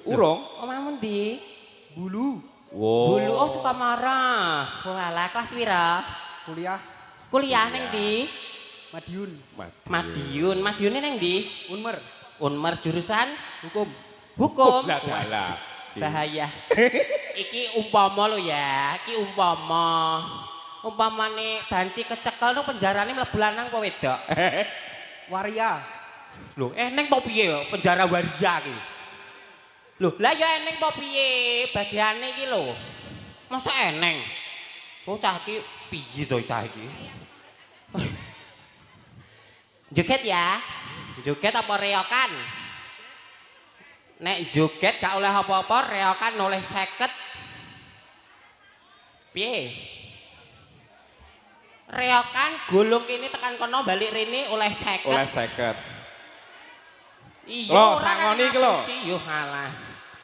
Urung. Omahmu ndi? Bulu. Wow. Bulu oh Sukamara. Walah kelas pira? Kuliah. Kuliah ning ndi? Madiun. Madiun. Madiune ning ndi? Unmer. Unmer jurusan Hukum. hukum. Lah. Bahaya. Iki umpama lo ya, iki umpama. Umpamane banci kecekel nang penjarane mlebu lanang kok wedok. Waria. Lho, eneng po piye penjara waria iki? Lho, lah ya eneng po piye bagiane iki lho. Masa eneng? Oh cah iki piye to cah iki? Joget ya. Joget apa reokan? Nek joget gak oleh apa-apa, reokan oleh 50. Piye? Reokan gulung kene tekan kono balik rene oleh 50. Oleh 50. Iya, Loh, ora sangoni kan iki lho. ngapusi, yo halah.